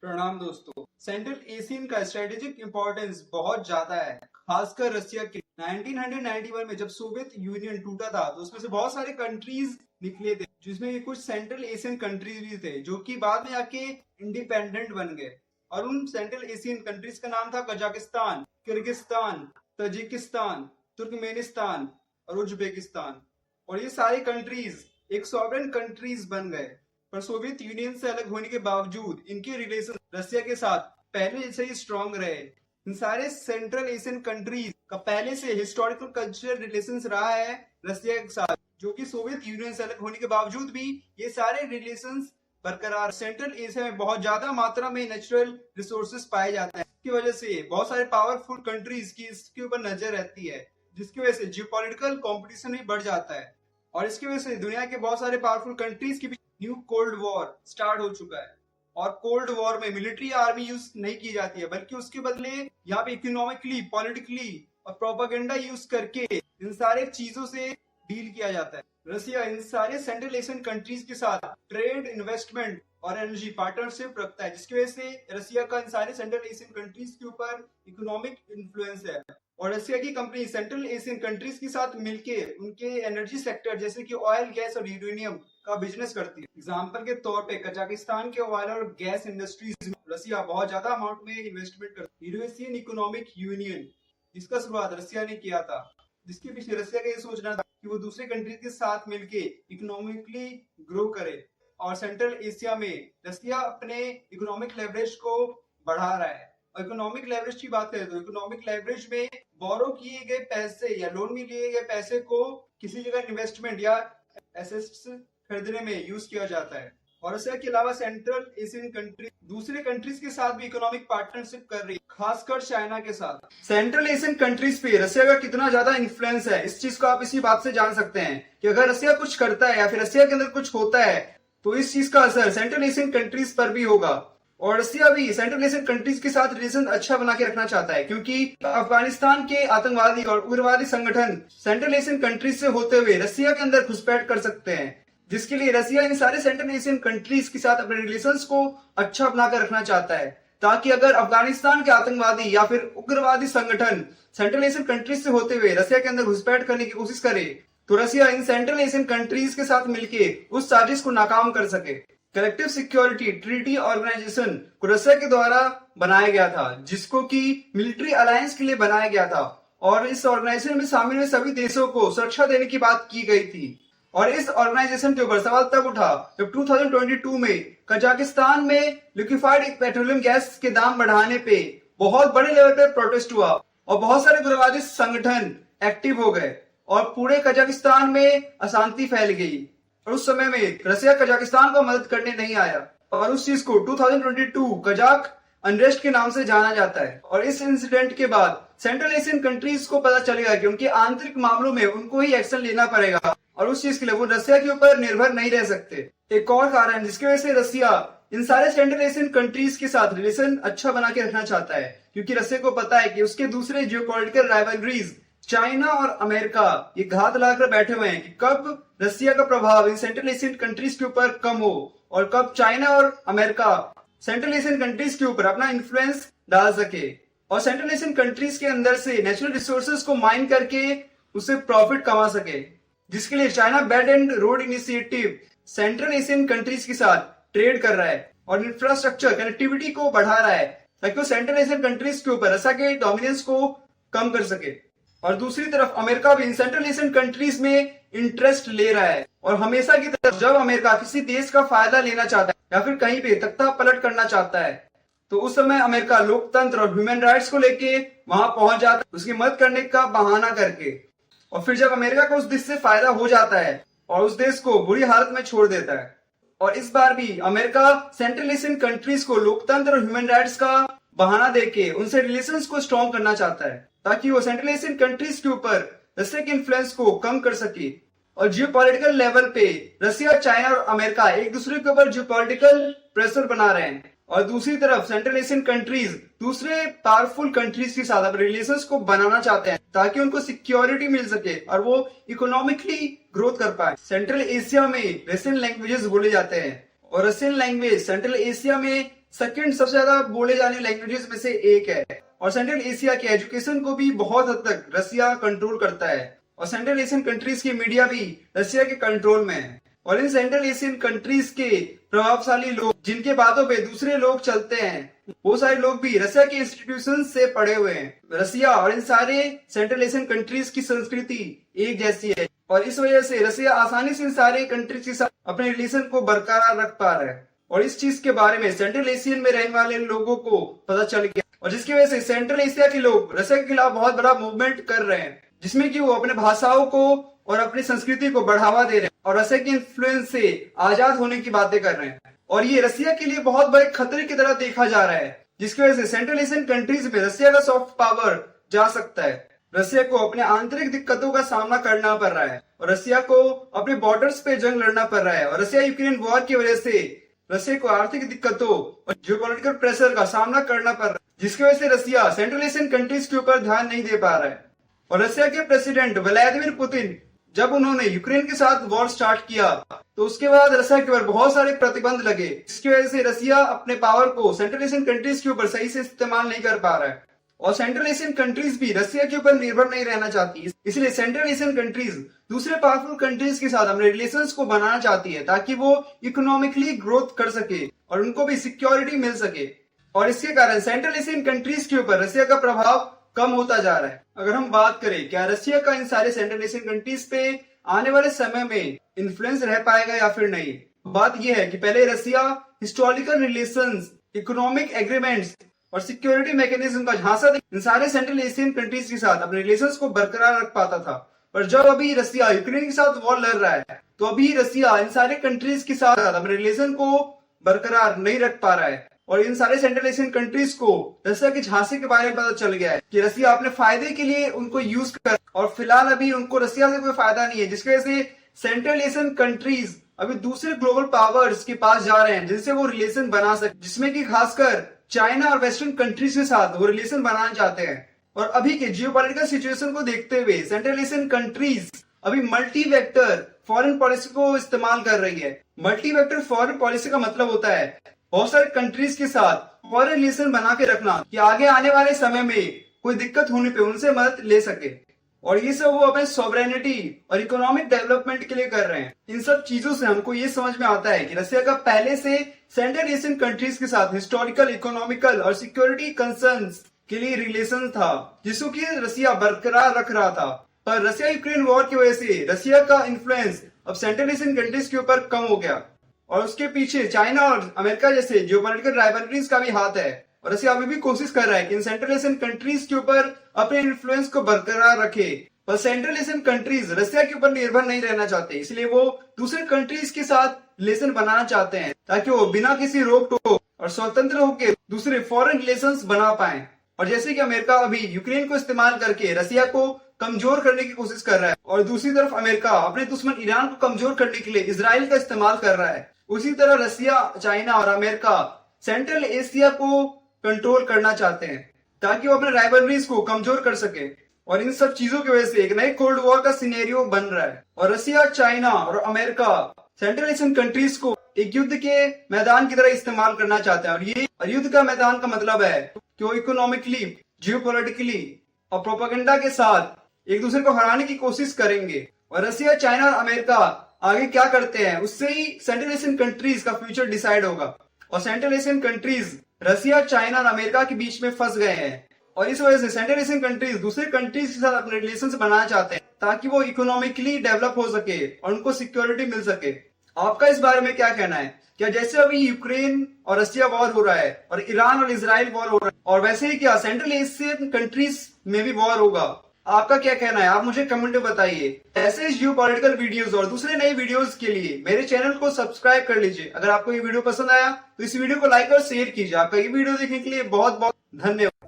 प्रणाम दोस्तों। Central Asian का स्ट्रेटेजिक इंपॉर्टेंस बहुत ज्यादा है, खासकर रसिया के। 1991 में जब सोवियत यूनियन टूटा था तो उसमें से बहुत सारे कंट्रीज निकले थे, जिसमें कुछ सेंट्रल एशियन कंट्रीज भी थे जो कि बाद में आके इंडिपेंडेंट बन गए। और उन सेंट्रल एशियन कंट्रीज का नाम था कजाकिस्तान, किर्गिस्तान, तजिकिस्तान, तुर्कमेनिस्तान और उज्बेकिस्तान। और ये सारे कंट्रीज एक सॉवरेन कंट्रीज बन गए। पर सोवियत यूनियन से अलग होने के बावजूद इनके रिलेशन रसिया के साथ पहले से ही स्ट्रांग रहे। इन सारे सेंट्रल एशियन कंट्रीज का पहले से हिस्टोरिकल कल्चरल रिलेशंस रहा है रसिया के साथ, जो कि सोवियत यूनियन से अलग होने के बावजूद भी ये सारे रिलेशंस बरकरार। सेंट्रल एशिया में बहुत ज्यादा मात्रा में नेचुरल रिसोर्सेज पाए जाते हैं, इसकी वजह से बहुत सारे पावरफुल कंट्रीज की इसके ऊपर नजर रहती है, जिसकी वजह से जियोपॉलिटिकल कंपटीशन भी बढ़ जाता है। और इसकी वजह से दुनिया के बहुत सारे पावरफुल कंट्रीज की न्यू कोल्ड वॉर स्टार्ट हो चुका है। और कोल्ड वॉर में मिलिट्री आर्मी यूज नहीं की जाती है, बल्कि उसके बदले यहाँ पे इकोनॉमिकली, पॉलिटिकली और प्रोपागेंडा यूज करके इन सारे चीजों से डील किया जाता है। रसिया इन सारे सेंट्रल एशियन कंट्रीज के साथ ट्रेड, इन्वेस्टमेंट और एनर्जी पार्टनरशिप रखता है, जिसकी वजह से रसिया का इन सारे सेंट्रल एशियन कंट्रीज के ऊपर इकोनॉमिक इन्फ्लुएंस है। और रसिया की कंपनी सेंट्रल एशियन कंट्रीज के साथ मिलके उनके एनर्जी सेक्टर जैसे कि ऑयल, गैस और यूरेनियम का बिजनेस करती है। एग्जाम्पल के तौर पे कजाकिस्तान के ऑयल और गैस इंडस्ट्रीज में रसिया बहुत ज्यादा अमाउंट में इन्वेस्टमेंट करती है। यूरोसियन इकोनॉमिक यूनियन, जिसका शुरुआत रसिया ने किया था, जिसके पीछे रसिया का ये सोचना था कि वो दूसरे कंट्रीज के साथ मिलके इकोनॉमिकली ग्रो करे। और सेंट्रल एशिया में रसिया अपने इकोनॉमिक लेवरेज को बढ़ा रहा है। और इकोनॉमिक लेवरेज की बात करें तो इकोनॉमिक लेवरेज में बोरो किए गए पैसे या लोन में लिए गए पैसे को किसी जगह इन्वेस्टमेंट या एसेट्स खरीदने में यूज किया जाता है। और इसके अलावा सेंट्रल एशियन कंट्री दूसरे कंट्रीज के साथ भी इकोनॉमिक पार्टनरशिप कर रही है, खासकर चाइना के साथ। सेंट्रल एशियन कंट्रीज पे रसिया का कितना ज्यादा इन्फ्लुएंस है, इस चीज को आप इसी बात से जान सकते हैं कि अगर रसिया कुछ करता है या फिर रसिया के अंदर कुछ होता है तो इस चीज का असर सेंट्रल एशियन कंट्रीज पर भी होगा। और रसिया भी सेंट्रल एशियन कंट्रीज के साथ रिलेशन अच्छा बना के रखना चाहता है, क्योंकि अफगानिस्तान के आतंकवादी और उग्रवादी संगठन सेंट्रल एशियन कंट्रीज से होते हुए रसिया के अंदर घुसपैठ कर सकते हैं, जिसके लिए रसिया इन सारे सेंट्रल एशियन कंट्रीज के साथ अपने रिलेशंस को अच्छा बनाकर रखना चाहता है, ताकि अगर अफगानिस्तान के आतंकवादी या फिर उग्रवादी संगठन सेंट्रल एशियन कंट्रीज से होते हुए रसिया के अंदर घुसपैठ करने की कोशिश करे तो रसिया इन सेंट्रल एशियन कंट्रीज के साथ मिलकर उस साजिश को नाकाम कर सके। कलेक्टिव सिक्योरिटी ट्रीटी ऑर्गेनाइजेशन को रसिया के द्वारा बनाया गया था, जिसको कि मिलिट्री अलायंस के लिए बनाया गया था। और इस ऑर्गेनाइजेशन में शामिल हुए सभी देशों को सुरक्षा देने की बात की गई थी। और इस ऑर्गेनाइजेशन के ऊपर सवाल तब उठा जब 2022 में कजाकिस्तान में लिक्विफाइड पेट्रोलियम गैस के दाम बढ़ाने पे बहुत बड़े लेवल पे प्रोटेस्ट हुआ और बहुत सारे उग्रवादी संगठन एक्टिव हो गए और पूरे कजाकिस्तान में अशांति फैल गई। और उस समय में रसिया कजाकिस्तान को मदद करने नहीं आया और उस चीज को 2022 कजाक अनरेस्ट के नाम से जाना जाता है। और इस इंसिडेंट के बाद सेंट्रल एशियन कंट्रीज को पता चलेगा कि उनके आंतरिक मामलों में उनको ही एक्शन लेना पड़ेगा और उस चीज के लिए वो रसिया के ऊपर निर्भर नहीं रह सकते। एक और कारण जिसकी वजह से रसिया इन सारे सेंट्रल एशियन कंट्रीज के साथ रिलेशन अच्छा बना के रखना चाहता है, क्योंकि रसिया को पता है कि उसके दूसरे जियोपॉलिटिकल राइवलरीज चाइना और अमेरिका ये घात लगाकर बैठे हुए हैं कि कब रसिया का प्रभाव इन सेंट्रल एशियन कंट्रीज के ऊपर कम हो और कब चाइना और अमेरिका सेंट्रल एशियन कंट्रीज के ऊपर अपना इन्फ्लुएंस डाल सके और सेंट्रल एशियन कंट्रीज के अंदर से नेचुरल रिसोर्सेज को माइन करके उससे प्रॉफिट कमा सके, जिसके लिए China belt and road initiative central Asian countries के साथ ट्रेड कर रहा है और इंफ्रास्ट्रक्चर कनेक्टिविटी को बढ़ा रहा है, ताकि वो सेंट्रल एशियन कंट्रीज के ऊपर रसिया के डोमिनेंस को कम कर सके। और दूसरी तरफ अमेरिका भी इन सेंट्रल एशियन कंट्रीज में इंटरेस्ट ले रहा है। और हमेशा की तरफ जब अमेरिका किसी देश का फायदा लेना चाहता है या फिर कहीं पे तख्ता पलट करना चाहता है तो उस समय अमेरिका लोकतंत्र और ह्यूमन राइट्स को लेके वहां पहुंच जाता है, उसकी मदद करने का बहाना करके। और फिर जब अमेरिका को उस देश से फायदा हो जाता है और उस देश को बुरी हालत में छोड़ देता है। और इस बार भी अमेरिका सेंट्रल एशियन कंट्रीज को लोकतंत्र और ह्यूमन राइट्स का बहाना देके उनसे रिलेशंस को स्ट्रॉन्ग करना चाहता है, ताकि वो सेंट्रल एशियन कंट्रीज के ऊपर रसिया के इन्फ्लुएंस को कम कर सके। और जियोपॉलिटिकल लेवल पे रसिया, चाइना और अमेरिका एक दूसरे के ऊपर जियोपॉलिटिकल प्रेशर बना रहे हैं और दूसरी तरफ सेंट्रल एशियन कंट्रीज दूसरे पावरफुल कंट्रीज के साथ अपने रिलेशंस को बनाना चाहते हैं, ताकि उनको सिक्योरिटी मिल सके और वो इकोनॉमिकली ग्रोथ कर पाए। सेंट्रल एशिया में रशियन लैंग्वेजेस बोले जाते हैं और रशियन लैंग्वेज सेंट्रल एशिया में सेकंड सबसे ज्यादा बोले जाने लैंग्वेजेस में से एक है। और सेंट्रल एशिया के एजुकेशन को भी बहुत हद तक रसिया कंट्रोल करता है। और सेंट्रल एशियन कंट्रीज की मीडिया भी रसिया के कंट्रोल में है। और इन सेंट्रल एशियन कंट्रीज के प्रभावशाली लोग जिनके बातों पे दूसरे लोग चलते हैं, वो सारे लोग भी रसिया के इंस्टीट्यूशन से पढ़े हुए हैं। रसिया और इन सारे सेंट्रल एशियन कंट्रीज की संस्कृति एक जैसी है और इस वजह से रसिया आसानी से इन सारे कंट्रीज के साथ अपने रिलेशन को बरकरार रख पा रहा है। और इस चीज के बारे में सेंट्रल एशियन में रहने वाले लोगों को पता चल गया और जिसकी वजह से सेंट्रल एशिया के लोग रसिया के खिलाफ बहुत बड़ा मूवमेंट कर रहे हैं, जिसमें कि वो अपने भाषाओं को और अपनी संस्कृति को बढ़ावा दे रहे हैं और रसिया के इन्फ्लुएंस से आजाद होने की बातें कर रहे हैं। और ये रसिया के लिए बहुत बड़े खतरे की तरह देखा जा रहा है, जिसकी वजह से सेंट्रल एशियन कंट्रीज में रसिया का सॉफ्ट पावर जा सकता है। रसिया को अपने आंतरिक दिक्कतों का सामना करना पड़ रहा है और रसिया को अपने बॉर्डर्स पे जंग लड़ना पड़ रहा है और रसिया यूक्रेन वॉर की वजह से रसिया को आर्थिक दिक्कतों और जियोपॉलिटिकल प्रेशर का सामना करना पड़ रहा है, जिसकी वजह से रसिया सेंट्रल एशियन कंट्रीज के ऊपर ध्यान नहीं दे पा रहा है। और रसिया के प्रेसिडेंट व्लादिमीर पुतिन जब उन्होंने यूक्रेन के साथ वॉर स्टार्ट किया तो उसके बाद रसिया के ऊपर बहुत सारे प्रतिबंध लगे, जिसकी वजह से रसिया अपने पावर को सेंट्रल एशियन कंट्रीज के ऊपर सही से इस्तेमाल नहीं कर पा रहा है। और सेंट्रल एशियन कंट्रीज भी रसिया के ऊपर निर्भर नहीं रहना चाहती, इसलिए सेंट्रल एशियन कंट्रीज दूसरे पावरफुल कंट्रीज के साथ अपने रिलेशंस को बनाना चाहती है ताकि वो इकोनॉमिकली ग्रोथ कर सके और उनको भी सिक्योरिटी मिल सके। और इसके कारण सेंट्रल एशियन कंट्रीज के ऊपर रसिया का प्रभाव कम होता जा रहा है। अगर हम बात करें क्या रसिया का इन सारे सेंट्रल एशियन कंट्रीज पे आने वाले समय में इन्फ्लुएंस रह पाएगा या फिर नहीं, बात यह है कि पहले रसिया हिस्टोरिकल रिलेशंस, इकोनॉमिक एग्रीमेंट्स और सिक्योरिटी मैकेनिज्म का झांसा इन सारे सेंट्रल एशियन कंट्रीज के साथ अपने रिलेशंस को बरकरार रख पाता था। पर जब अभी रसिया यूक्रेन के साथ वॉर लड़ रहा है तो अभी रसिया इन सारे कंट्रीज के साथ अपने रिलेशन को बरकरार नहीं रख पा रहा है। और इन सारे सेंट्रल एशियन कंट्रीज को रसिया के झांसे के बारे में पता चल गया है कि रसिया अपने फायदे के लिए उनको यूज कर और फिलहाल अभी उनको रसिया से कोई फायदा नहीं है, जिसकी वजह से सेंट्रल एशियन कंट्रीज अभी दूसरे ग्लोबल पावर्स के पास जा रहे हैं जिनसे वो रिलेशन बना सके, जिसमें कि खासकर चाइना और वेस्टर्न कंट्रीज के साथ वो रिलेशन बनाना चाहते हैं। और अभी के जियोपॉलिटिकल सिचुएशन को देखते हुए सेंट्रल एशियन कंट्रीज अभी मल्टी वेक्टर फॉरेन पॉलिसी को इस्तेमाल कर रही है। मल्टी वेक्टर फॉरेन पॉलिसी का मतलब होता है बहुत सारे कंट्रीज के साथ फॉरेन रिलेशन बना के रखना कि आगे आने वाले समय में कोई दिक्कत होने पे उनसे मदद ले सके। और ये सब वो अपने सॉवरेनिटी और इकोनॉमिक डेवलपमेंट के लिए कर रहे हैं। इन सब चीजों से हमको ये समझ में आता है कि रसिया का पहले से सेंट्रल एशियन कंट्रीज के साथ हिस्टोरिकल, इकोनॉमिकल और सिक्योरिटी कंसर्न्स के लिए रिलेशन था जिसको कि रसिया बरकरार रख रहा था। पर रसिया यूक्रेन वॉर की वजह से रसिया का इन्फ्लुएंस अब सेंट्रल एशियन कंट्रीज के ऊपर कम हो गया और उसके पीछे चाइना और अमेरिका जैसे जियोपॉलिटिकल राइवलरीज का भी हाथ है। और रसिया अभी भी कोशिश कर रहा है कि इन सेंट्रल एशियन कंट्रीज के ऊपर अपने इन्फ्लुएंस को बरकरार रखे। पर सेंट्रल एशियन कंट्रीज रसिया के ऊपर निर्भर नहीं रहना चाहते, इसलिए वो दूसरे कंट्रीज के साथ रिलेशन बनाना चाहते हैं ताकि वो बिना किसी रोक टोक और स्वतंत्र होकर दूसरे फॉरेन रिलेशंस बना पाए। और जैसे कि अमेरिका अभी यूक्रेन को इस्तेमाल करके रसिया को कमजोर करने की कोशिश कर रहा है और दूसरी तरफ अमेरिका अपने दुश्मन ईरान को कमजोर करने के लिए इजराइल का इस्तेमाल कर रहा है, उसी तरह रसिया, चाइना और अमेरिका सेंट्रल एशिया को कंट्रोल करना चाहते हैं ताकि वो अपने राइवलरीज को कमजोर कर सके। और इन सब चीजों की वजह से एक नए कोल्ड वॉर का सिनेरियो बन रहा है और रसिया, चाइना और अमेरिका सेंट्रल एशियन कंट्रीज को एक युद्ध के मैदान की तरह इस्तेमाल करना चाहते हैं। और ये युद्ध का मैदान का मतलब है कि वो इकोनॉमिकली, जियोपॉलिटिकली और प्रोपेगेंडा के साथ एक दूसरे को हराने की कोशिश करेंगे। और रसिया, चाइना और अमेरिका आगे क्या करते हैं उससे ही सेंट्रल एशियन कंट्रीज का फ्यूचर डिसाइड होगा। और सेंट्रल एशियन कंट्रीज रसिया, चाइना और अमेरिका के बीच में फंस गए हैं और इस वजह से सेंट्रल एशियन कंट्रीज दूसरे कंट्रीज के साथ अपने रिलेशंस बनाना चाहते हैं ताकि वो इकोनॉमिकली डेवलप हो सके और उनको सिक्योरिटी मिल सके। आपका इस बारे में क्या कहना है? क्या जैसे अभी यूक्रेन और रसिया वॉर हो रहा है और ईरान और इजराइल वॉर हो रहा है और वैसे ही क्या सेंट्रल एशियन कंट्रीज में भी वॉर होगा? आपका क्या कहना है? आप मुझे कमेंट में बताइए। ऐसे जियोपॉलिटिकल वीडियोस और दूसरे नए वीडियोस के लिए मेरे चैनल को सब्सक्राइब कर लीजिए। अगर आपको ये वीडियो पसंद आया तो इस वीडियो को लाइक और शेयर कीजिए। आपका ये वीडियो देखने के लिए बहुत बहुत धन्यवाद।